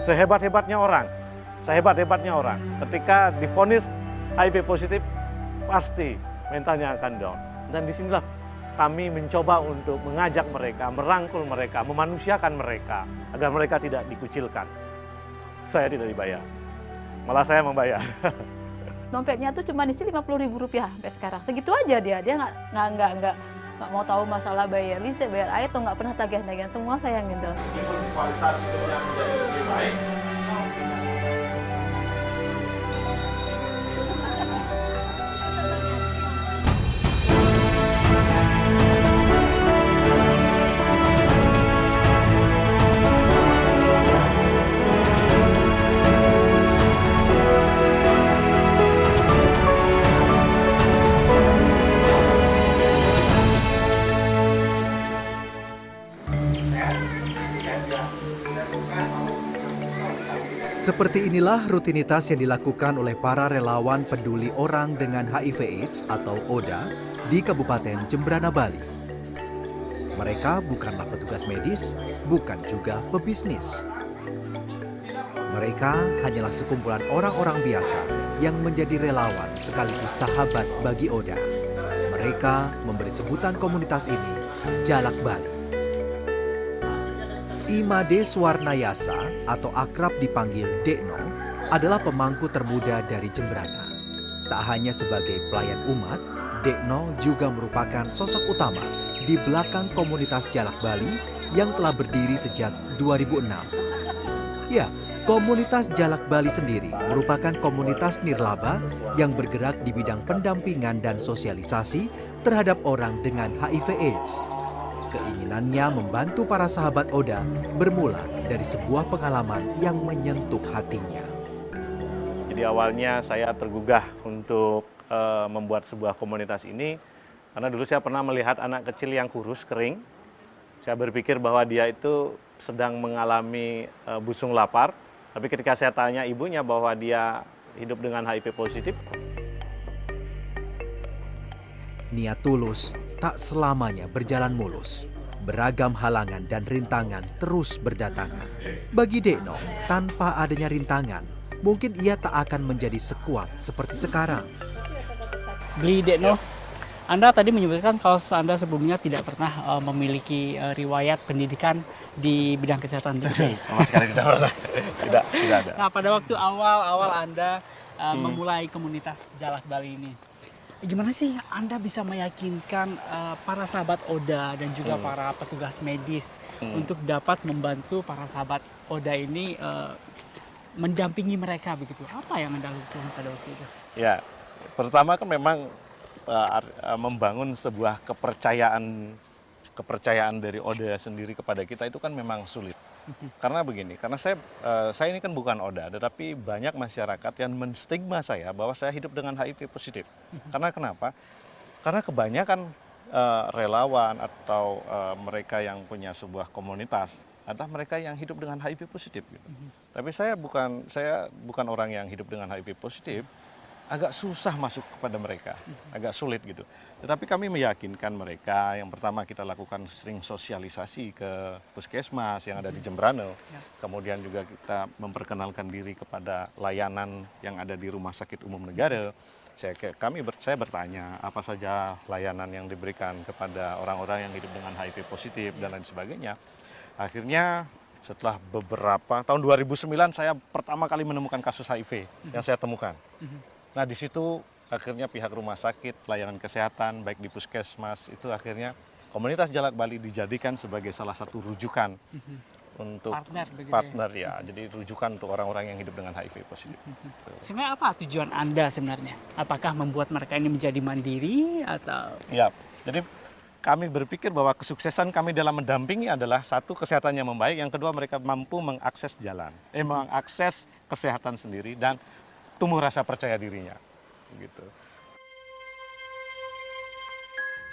sehebat-hebatnya orang, ketika divonis HIV positif, pasti mentalnya akan down. Dan disinilah kami mencoba untuk mengajak mereka, merangkul mereka, memanusiakan mereka, agar mereka tidak dikucilkan. Saya tidak dibayar, malah saya membayar. Dompetnya tuh cuma isi Rp50.000 sampai sekarang. Segitu aja dia nggak mau tahu masalah bayar listrik, bayar air, atau nggak pernah tagihan-tagihan, semua saya yang handle. Kualitas hidupnya menjadi lebih baik. Seperti inilah rutinitas yang dilakukan oleh para relawan peduli orang dengan HIV/AIDS atau ODA di Kabupaten Jembrana, Bali. Mereka bukanlah petugas medis, bukan juga pebisnis. Mereka hanyalah sekumpulan orang-orang biasa yang menjadi relawan sekaligus sahabat bagi ODA. Mereka memberi sebutan komunitas ini Jalak Bali. Imade Swarnayasa atau akrab dipanggil Dekno adalah pemangku termuda dari Jembrana. Tak hanya sebagai pelayan umat, Dekno juga merupakan sosok utama di belakang komunitas Jalak Bali yang telah berdiri sejak 2006. Ya, komunitas Jalak Bali sendiri merupakan komunitas nirlaba yang bergerak di bidang pendampingan dan sosialisasi terhadap orang dengan HIV/AIDS. Keinginannya membantu para sahabat ODA bermula dari sebuah pengalaman yang menyentuh hatinya. Jadi awalnya saya tergugah untuk membuat sebuah komunitas ini, karena dulu saya pernah melihat anak kecil yang kurus, kering. Saya berpikir bahwa dia itu sedang mengalami busung lapar, tapi ketika saya tanya ibunya bahwa dia hidup dengan HIV positif. Niat tulus tak selamanya berjalan mulus. Beragam halangan dan rintangan terus berdatangan. Bagi Dekno, tanpa adanya rintangan, mungkin ia tak akan menjadi sekuat seperti sekarang. Beli Dekno, Anda tadi menyebutkan kalau Anda sebelumnya tidak pernah memiliki riwayat pendidikan di bidang kesehatan. Sama sekali tidak pernah. Tidak ada. Nah, pada waktu awal Anda memulai komunitas Jalak Bali ini, gimana sih Anda bisa meyakinkan para sahabat ODA dan juga para petugas medis untuk dapat membantu para sahabat ODA ini mendampingi mereka begitu? Apa yang Anda lakukan pada waktu itu? Ya, pertama kan memang membangun sebuah kepercayaan dari ODA sendiri kepada kita itu kan memang sulit. Karena begini, karena saya ini kan bukan ODA, tetapi banyak masyarakat yang menstigma saya bahwa saya hidup dengan HIV positif. Karena kenapa? Karena kebanyakan relawan atau mereka yang punya sebuah komunitas adalah mereka yang hidup dengan HIV positif. Gitu. Tapi saya bukan orang yang hidup dengan HIV positif. Agak susah masuk kepada mereka, agak sulit gitu. Tetapi kami meyakinkan mereka, yang pertama kita lakukan sering sosialisasi ke puskesmas yang ada di Jembrana. Kemudian juga kita memperkenalkan diri kepada layanan yang ada di Rumah Sakit Umum Negara. Saya bertanya apa saja layanan yang diberikan kepada orang-orang yang hidup dengan HIV positif dan lain sebagainya. Akhirnya setelah beberapa, tahun 2009 saya pertama kali menemukan kasus HIV yang saya temukan. Nah di situ akhirnya pihak rumah sakit, layanan kesehatan, baik di puskesmas, itu akhirnya komunitas Jalak Bali dijadikan sebagai salah satu rujukan untuk partner ya. Jadi rujukan untuk orang-orang yang hidup dengan HIV positif. Sebenarnya apa tujuan Anda sebenarnya? Apakah membuat mereka ini menjadi mandiri atau? Ya, jadi kami berpikir bahwa kesuksesan kami dalam mendampingi adalah satu, kesehatan yang membaik, yang kedua mereka mampu mengakses mengakses kesehatan sendiri dan tumbuh rasa percaya dirinya. Gitu.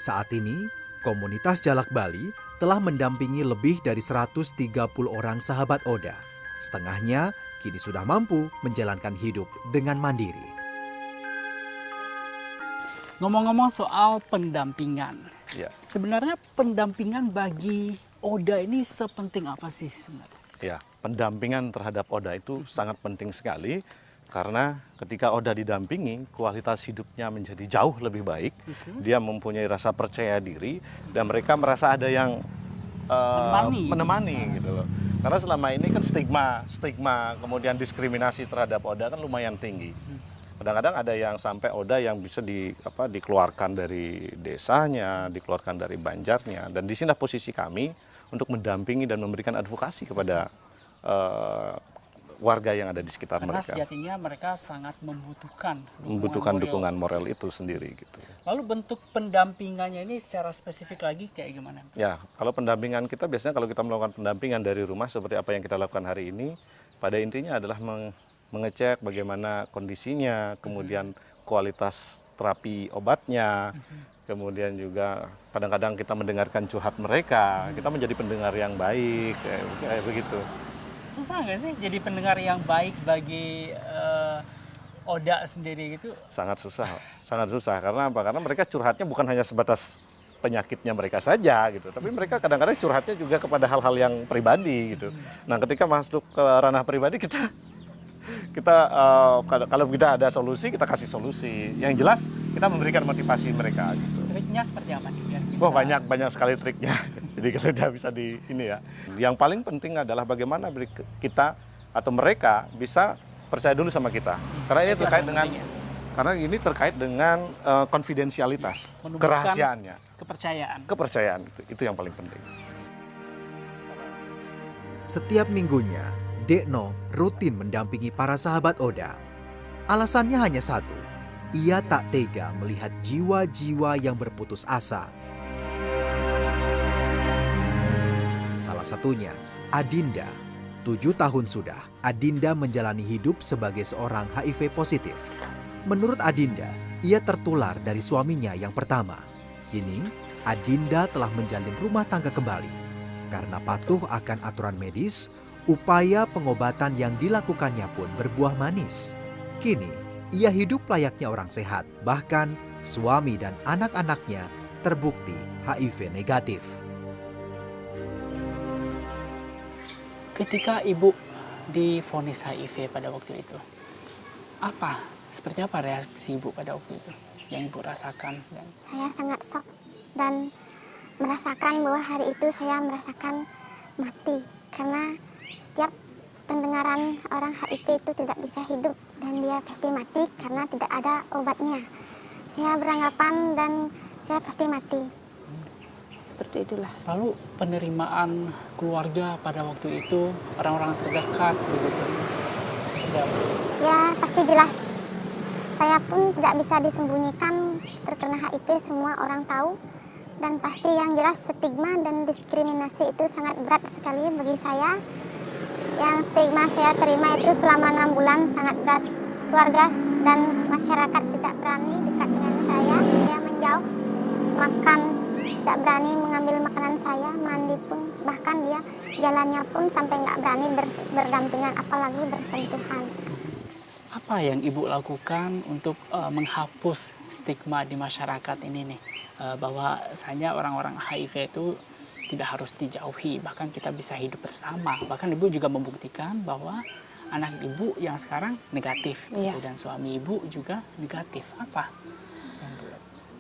Saat ini, komunitas Jalak Bali telah mendampingi lebih dari 130 orang sahabat ODA. Setengahnya kini sudah mampu menjalankan hidup dengan mandiri. Ngomong-ngomong soal pendampingan, Ya. sebenarnya pendampingan bagi ODA ini sepenting apa sih sebenarnya? Ya, pendampingan terhadap Oda itu sangat penting sekali karena ketika Oda didampingi, kualitas hidupnya menjadi jauh lebih baik. Dia mempunyai rasa percaya diri dan mereka merasa ada yang menemani gitu loh. Karena selama ini kan stigma kemudian diskriminasi terhadap Oda kan lumayan tinggi. Kadang-kadang ada yang sampai Oda yang bisa dikeluarkan dari desanya, dikeluarkan dari banjarnya, dan di sini posisi kami untuk mendampingi dan memberikan advokasi kepada warga yang ada di sekitar Karena mereka. sejatinya mereka sangat membutuhkan moral. Dukungan moral itu sendiri gitu. Lalu bentuk pendampingannya ini secara spesifik lagi kayak gimana? Ya, kalau pendampingan kita biasanya kalau kita melakukan pendampingan dari rumah seperti apa yang kita lakukan hari ini, pada intinya adalah mengecek bagaimana kondisinya, kemudian kualitas terapi obatnya, kemudian juga kadang-kadang kita mendengarkan curhat mereka, kita menjadi pendengar yang baik, kayak begitu. Susah nggak sih jadi pendengar yang baik bagi Oda sendiri gitu? Sangat susah. Karena apa? Karena mereka curhatnya bukan hanya sebatas penyakitnya mereka saja gitu, tapi mereka kadang-kadang curhatnya juga kepada hal-hal yang pribadi gitu. Nah, ketika masuk ke ranah pribadi kita kalau kita ada solusi, kita kasih solusi. Yang jelas kita memberikan motivasi mereka gitu. Triknya seperti apa nih biar bisa? Wah, banyak sekali triknya. Jadi kalau tidak bisa di ini ya. Yang paling penting adalah bagaimana kita atau mereka bisa percaya dulu sama kita. Karena ini terkait dengan konfidensialitas, Menumbuhkan kerahasiaannya, kepercayaan. itu yang paling penting. Setiap minggunya, Dekno rutin mendampingi para sahabat Oda. Alasannya hanya satu, ia tak tega melihat jiwa-jiwa yang berputus asa. Salah satunya, Adinda. 7 tahun sudah, Adinda menjalani hidup sebagai seorang HIV positif. Menurut Adinda, ia tertular dari suaminya yang pertama. Kini, Adinda telah menjalin rumah tangga kembali. Karena patuh akan aturan medis, upaya pengobatan yang dilakukannya pun berbuah manis. Kini, ia hidup layaknya orang sehat, bahkan suami dan anak-anaknya terbukti HIV negatif. Ketika ibu divonis HIV pada waktu itu, seperti apa reaksi ibu pada waktu itu yang ibu rasakan? Saya sangat shock dan merasakan bahwa hari itu saya merasakan mati karena setiap pendengaran orang HIV itu tidak bisa hidup dan dia pasti mati karena tidak ada obatnya. Saya beranggapan dan saya pasti mati. Seperti itulah. Lalu penerimaan keluarga pada waktu itu, orang-orang terdekat begitu, seperti apa? Ya pasti jelas. Saya pun tidak bisa disembunyikan terkena HIV, semua orang tahu. Dan pasti yang jelas stigma dan diskriminasi itu sangat berat sekali bagi saya. Yang stigma saya terima itu selama 6 bulan sangat berat. Keluarga dan masyarakat tidak berani dekat dengan saya. Saya menjauh, makan, tidak berani mengambil makanan saya, mandi pun. Bahkan dia jalannya pun sampai nggak berani berdampingan, apalagi bersentuhan. Apa yang ibu lakukan untuk menghapus stigma di masyarakat ini nih? Bahwasanya orang-orang HIV itu tidak harus dijauhi, bahkan kita bisa hidup bersama. Bahkan ibu juga membuktikan bahwa anak ibu yang sekarang negatif, Iya. gitu, dan suami ibu juga negatif. Apa?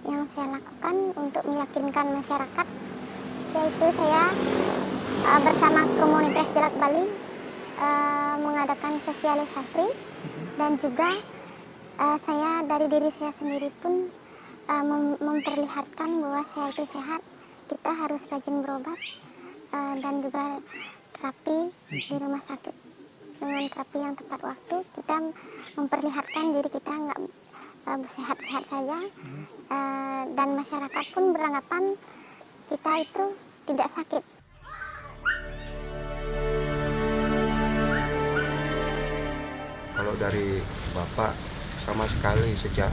Yang saya lakukan untuk meyakinkan masyarakat, yaitu saya bersama komunitas Jalak Bali mengadakan sosialisasi dan juga saya dari diri saya sendiri pun memperlihatkan bahwa saya itu sehat. Kita harus rajin berobat dan juga terapi di rumah sakit dengan terapi yang tepat waktu. Kita memperlihatkan diri kita nggak sehat-sehat saja dan masyarakat pun beranggapan kita itu tidak sakit. Kalau dari Bapak sama sekali sejak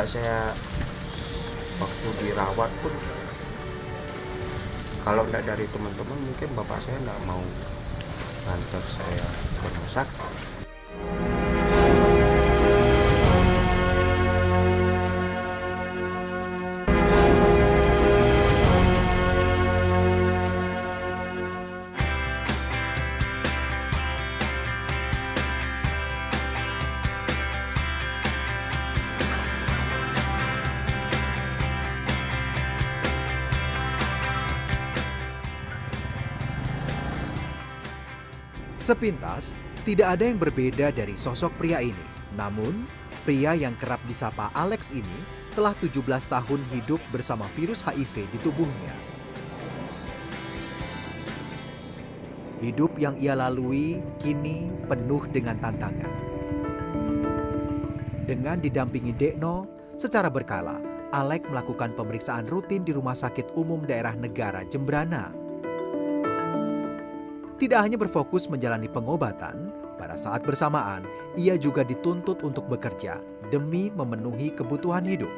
saya waktu dirawat pun, kalau enggak dari teman-teman mungkin Bapak saya enggak mau nganter saya ke rumah sakit. Sepintas, tidak ada yang berbeda dari sosok pria ini. Namun, pria yang kerap disapa Alex ini telah 17 tahun hidup bersama virus HIV di tubuhnya. Hidup yang ia lalui kini penuh dengan tantangan. Dengan didampingi Dekno, secara berkala, Alex melakukan pemeriksaan rutin di Rumah Sakit Umum Daerah Negara Jembrana. Tidak hanya berfokus menjalani pengobatan, pada saat bersamaan ia juga dituntut untuk bekerja demi memenuhi kebutuhan hidup.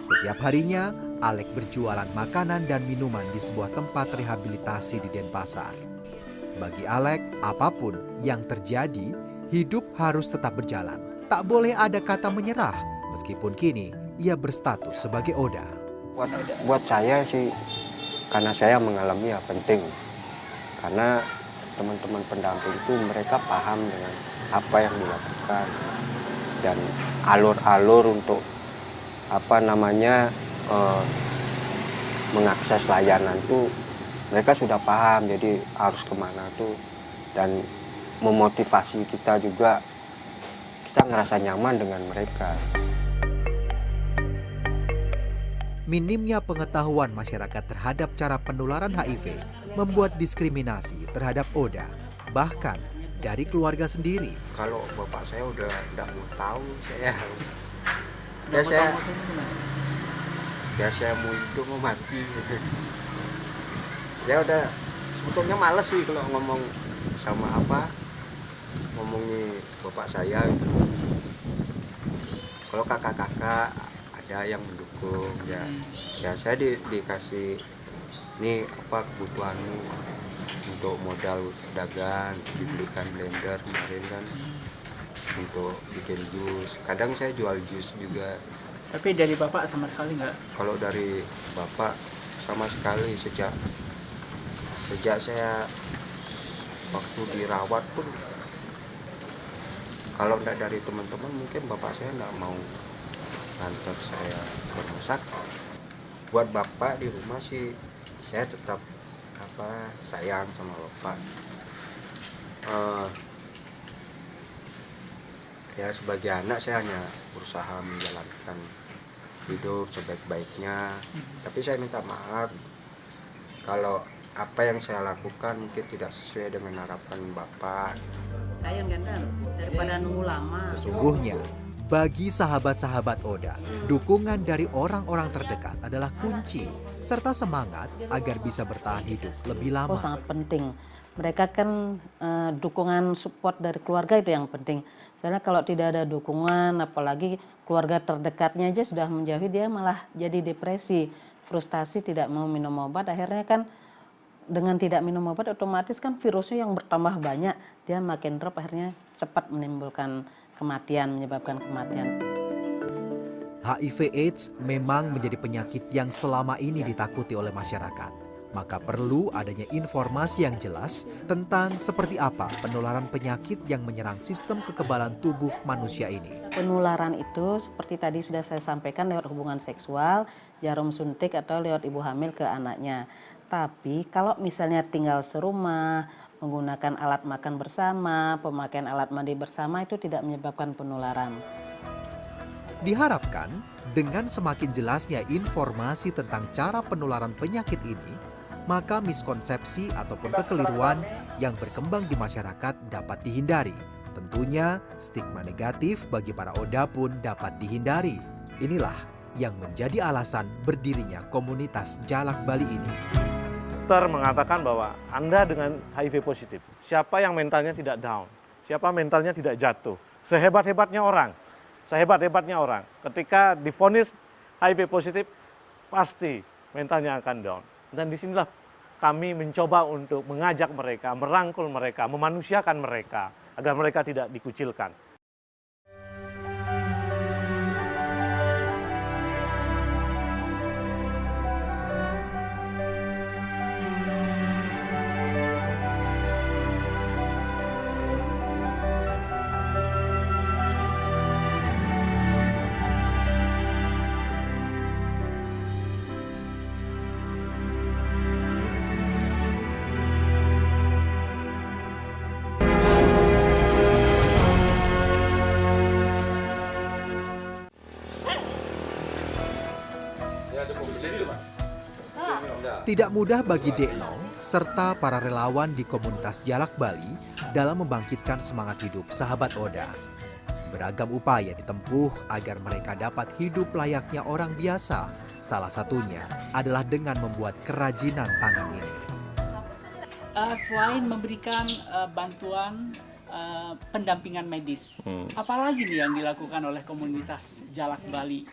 Setiap harinya, Alex berjualan makanan dan minuman di sebuah tempat rehabilitasi di Denpasar. Bagi Alex, apapun yang terjadi, hidup harus tetap berjalan. Tak boleh ada kata menyerah, meskipun kini ia berstatus sebagai Oda. Buat saya sih, karena saya mengalami ya penting. Karena teman-teman pendamping itu mereka paham dengan apa yang dilakukan. Dan alur-alur untuk mengakses layanan tuh mereka sudah paham, jadi harus kemana tuh, dan memotivasi kita juga, kita ngerasa nyaman dengan mereka. Minimnya pengetahuan masyarakat terhadap cara penularan HIV membuat diskriminasi terhadap Oda, bahkan dari keluarga sendiri. Kalau bapak saya udah nggak mau tahu saya. Saya mau hidup mau mati. Ya udah, sebetulnya males sih kalau ngomong sama ngomongi bapak saya itu. Kalau kakak-kakak ada yang mendukung ya saya dikasih nih kebutuhanmu untuk modal dagang, dibelikan blender kemarin kan untuk bikin jus. Kadang saya jual jus juga. Tapi dari Bapak sama sekali nggak? Kalau dari Bapak sama sekali, sejak saya waktu dirawat pun, kalau enggak dari teman-teman mungkin Bapak saya nggak mau nganter saya ke rumah sakit. Buat Bapak di rumah sih saya tetap sayang sama Bapak. Ya sebagai anak saya hanya berusaha menjalankan hidup sebaik-baiknya. Tapi saya minta maaf kalau apa yang saya lakukan mungkin tidak sesuai dengan harapan Bapak. Daripada nunggu lama. Sesungguhnya, bagi sahabat-sahabat Oda, dukungan dari orang-orang terdekat adalah kunci serta semangat agar bisa bertahan hidup lebih lama. Sangat penting. Mereka kan dukungan support dari keluarga itu yang penting. Soalnya kalau tidak ada dukungan, apalagi keluarga terdekatnya aja sudah menjauhi, dia malah jadi depresi, frustasi, tidak mau minum obat. Akhirnya kan dengan tidak minum obat otomatis kan virusnya yang bertambah banyak, dia makin drop, akhirnya cepat menimbulkan kematian, menyebabkan kematian. HIV/AIDS memang menjadi penyakit yang selama ini ditakuti oleh masyarakat. Maka perlu adanya informasi yang jelas tentang seperti apa penularan penyakit yang menyerang sistem kekebalan tubuh manusia ini. Penularan itu seperti tadi sudah saya sampaikan lewat hubungan seksual, jarum suntik atau lewat ibu hamil ke anaknya. Tapi kalau misalnya tinggal serumah, menggunakan alat makan bersama, pemakaian alat mandi bersama itu tidak menyebabkan penularan. Diharapkan dengan semakin jelasnya informasi tentang cara penularan penyakit ini, maka miskonsepsi ataupun kekeliruan yang berkembang di masyarakat dapat dihindari. Tentunya stigma negatif bagi para Oda pun dapat dihindari. Inilah yang menjadi alasan berdirinya komunitas Jalak Bali ini. Dokter mengatakan bahwa Anda dengan HIV positif, siapa yang mentalnya tidak down, siapa mentalnya tidak jatuh, sehebat-hebatnya orang, ketika divonis HIV positif, pasti mentalnya akan down. Dan disinilah kami mencoba untuk mengajak mereka, merangkul mereka, memanusiakan mereka, agar mereka tidak dikucilkan. Tidak mudah bagi Dekno serta para relawan di komunitas Jalak Bali dalam membangkitkan semangat hidup sahabat Oda. Beragam upaya ditempuh agar mereka dapat hidup layaknya orang biasa. Salah satunya adalah dengan membuat kerajinan tangan ini. Selain memberikan bantuan pendampingan medis, apalagi nih yang dilakukan oleh komunitas Jalak Bali?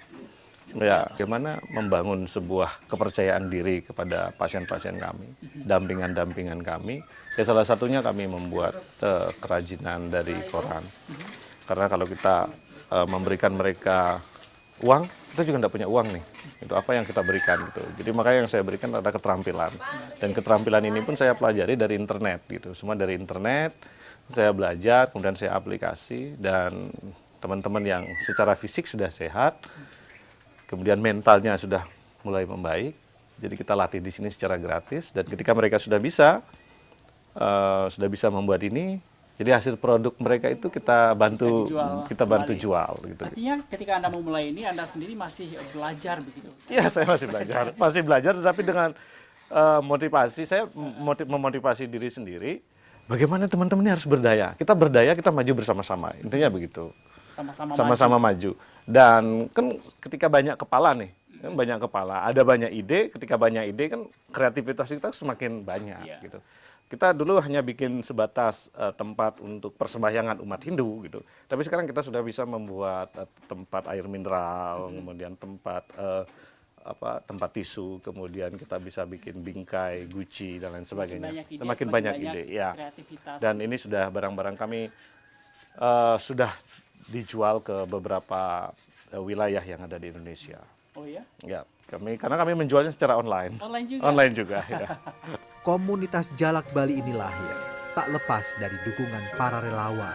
Ya, bagaimana membangun sebuah kepercayaan diri kepada pasien-pasien kami, dampingan-dampingan kami. Ya, salah satunya kami membuat kerajinan dari koran. Karena kalau kita memberikan mereka uang, kita juga tidak punya uang nih. Itu apa yang kita berikan gitu. Jadi makanya yang saya berikan adalah keterampilan. Dan keterampilan ini pun saya pelajari dari internet gitu. Semua dari internet, saya belajar, kemudian saya aplikasi, dan teman-teman yang secara fisik sudah sehat, kemudian mentalnya sudah mulai membaik. Jadi kita latih di sini secara gratis, dan ketika mereka sudah bisa membuat ini, jadi hasil produk mereka itu kita bantu jual gitu. Artinya ketika Anda memulai ini, Anda sendiri masih belajar begitu? Iya, saya masih belajar, tetapi dengan motivasi, saya memotivasi diri sendiri. Bagaimana teman-teman ini harus berdaya? Kita berdaya, kita maju bersama-sama. Intinya begitu. Sama-sama maju. Dan kan ketika banyak kepala nih, banyak kepala, ada banyak ide. Ketika banyak ide kan kreativitas kita semakin banyak gitu. Kita dulu hanya bikin sebatas tempat untuk persembahyangan umat Hindu gitu. Tapi sekarang kita sudah bisa membuat tempat air mineral, kemudian tempat tisu, kemudian kita bisa bikin bingkai, guci dan lain sebagainya. Semakin banyak ide, ya. Dan ini sudah barang-barang kami sudah dijual ke beberapa wilayah yang ada di Indonesia. Oh ya? Ya, karena kami menjualnya secara online. Online juga. Ya. Komunitas Jalak Bali ini lahir tak lepas dari dukungan para relawan.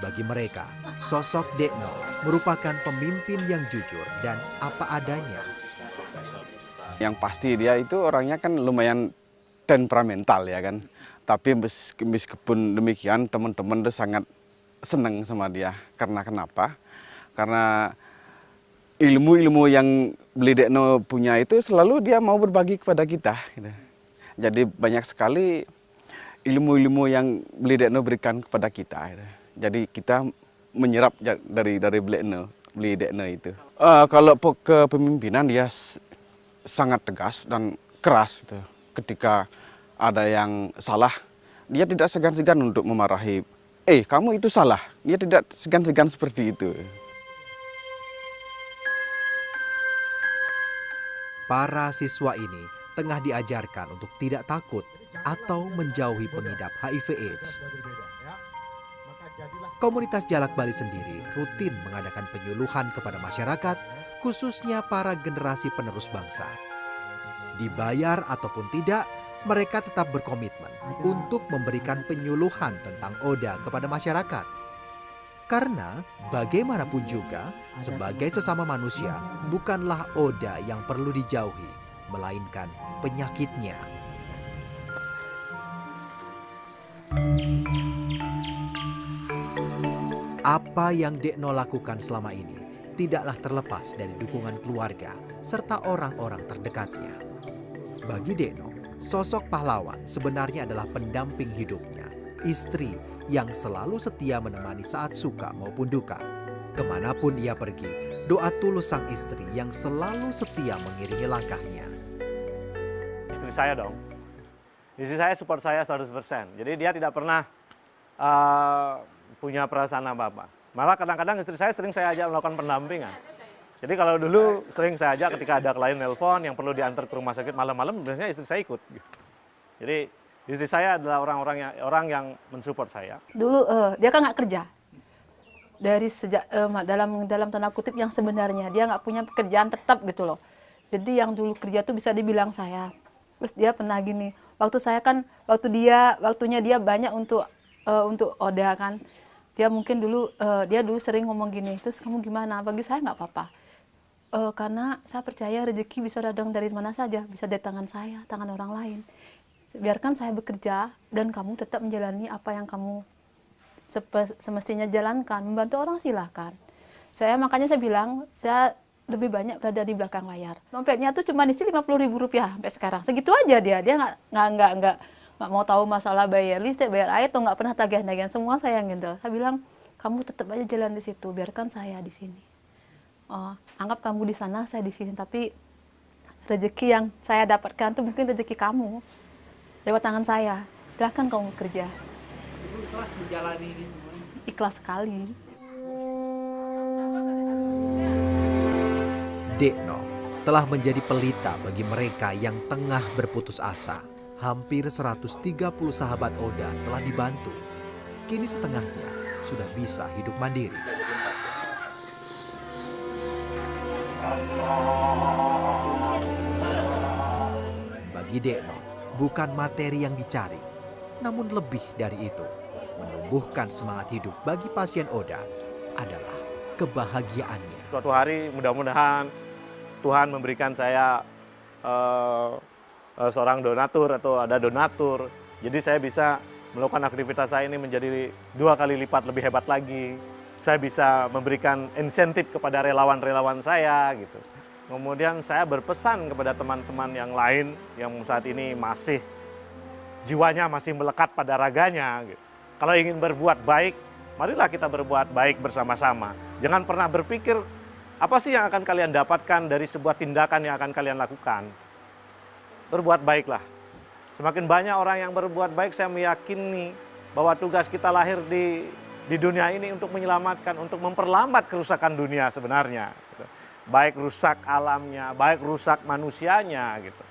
Bagi mereka, sosok Dekno merupakan pemimpin yang jujur dan apa adanya. Yang pasti dia itu orangnya kan lumayan temperamental ya kan. Tapi meskipun demikian teman-teman itu sangat senang sama dia. Karena kenapa? Karena ilmu-ilmu yang Beli Dekno punya itu selalu dia mau berbagi kepada kita. Gitu. Jadi banyak sekali ilmu-ilmu yang Beli Dekno berikan kepada kita. Gitu. Jadi kita menyerap dari Beli Dekno itu. Kalau kepemimpinan dia sangat tegas dan keras. Gitu. Ketika ada yang salah, dia tidak segan-segan untuk memarahi. Kamu itu salah. Dia tidak segan-segan seperti itu. Para siswa ini tengah diajarkan untuk tidak takut atau menjauhi pengidap HIV/AIDS. Komunitas Jalak Bali sendiri rutin mengadakan penyuluhan kepada masyarakat, khususnya para generasi penerus bangsa. Dibayar ataupun tidak, mereka tetap berkomitmen untuk memberikan penyuluhan tentang Oda kepada masyarakat. Karena bagaimanapun juga, sebagai sesama manusia, bukanlah Oda yang perlu dijauhi, melainkan penyakitnya. Apa yang Dekno lakukan selama ini tidaklah terlepas dari dukungan keluarga serta orang-orang terdekatnya. Bagi Dekno, sosok pahlawan sebenarnya adalah pendamping hidupnya, istri yang selalu setia menemani saat suka maupun duka. Kemanapun ia pergi, doa tulus sang istri yang selalu setia mengiringi langkahnya. Istri saya dong. Istri saya support saya 100%. Jadi dia tidak pernah punya perasaan apa-apa. Malah kadang-kadang istri saya sering saya ajak melakukan pendampingan. Jadi kalau dulu sering saya ajak ketika ada klien nelpon yang perlu diantar ke rumah sakit malam-malam, biasanya istri saya ikut. Jadi istri saya adalah orang yang mensupport saya. Dulu dia kan nggak kerja. Dari sejak dalam tanda kutip yang sebenarnya dia nggak punya pekerjaan tetap gitu loh. Jadi yang dulu kerja tuh bisa dibilang saya. Terus dia pernah gini, waktunya dia banyak untuk Oda kan. Dia mungkin dulu sering ngomong gini, terus kamu gimana? Bagi saya nggak apa-apa. Karena saya percaya rezeki bisa datang dari mana saja, bisa dari tangan saya, tangan orang lain. Biarkan saya bekerja dan kamu tetap menjalani apa yang kamu semestinya jalankan. Membantu orang silahkan. Makanya saya bilang, saya lebih banyak berada di belakang layar. Dompetnya tuh cuma isi Rp50.000 sampai sekarang. Segitu aja dia nggak mau tahu masalah bayar listrik, bayar air, atau nggak pernah tagihan-tagihan. Semua saya yang handle. Saya bilang, kamu tetap aja jalan di situ, biarkan saya di sini. Anggap kamu di sana, saya di sini. Tapi rezeki yang saya dapatkan tuh mungkin rezeki kamu lewat tangan saya. Silahkan kamu bekerja. Ibu ikhlas menjalani ini semua. Ikhlas sekali. Dekno telah menjadi pelita bagi mereka yang tengah berputus asa. Hampir 130 sahabat Oda telah dibantu. Kini setengahnya sudah bisa hidup mandiri. Bagi Dekno, bukan materi yang dicari, namun lebih dari itu, menumbuhkan semangat hidup bagi pasien Oda adalah kebahagiaannya. Suatu hari mudah-mudahan Tuhan memberikan saya seorang donatur atau ada donatur. Jadi saya bisa melakukan aktivitas saya ini menjadi 2 kali lipat lebih hebat lagi. Saya bisa memberikan insentif kepada relawan-relawan saya gitu. Kemudian saya berpesan kepada teman-teman yang lain yang saat ini masih jiwanya masih melekat pada raganya gitu. Kalau ingin berbuat baik, marilah kita berbuat baik bersama-sama. Jangan pernah berpikir apa sih yang akan kalian dapatkan dari sebuah tindakan yang akan kalian lakukan. Berbuat baiklah. Semakin banyak orang yang berbuat baik, saya meyakini bahwa tugas kita lahir di dunia ini untuk menyelamatkan, untuk memperlambat kerusakan dunia sebenarnya. Baik rusak alamnya, baik rusak manusianya gitu.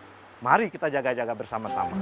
Mari kita jaga-jaga bersama-sama.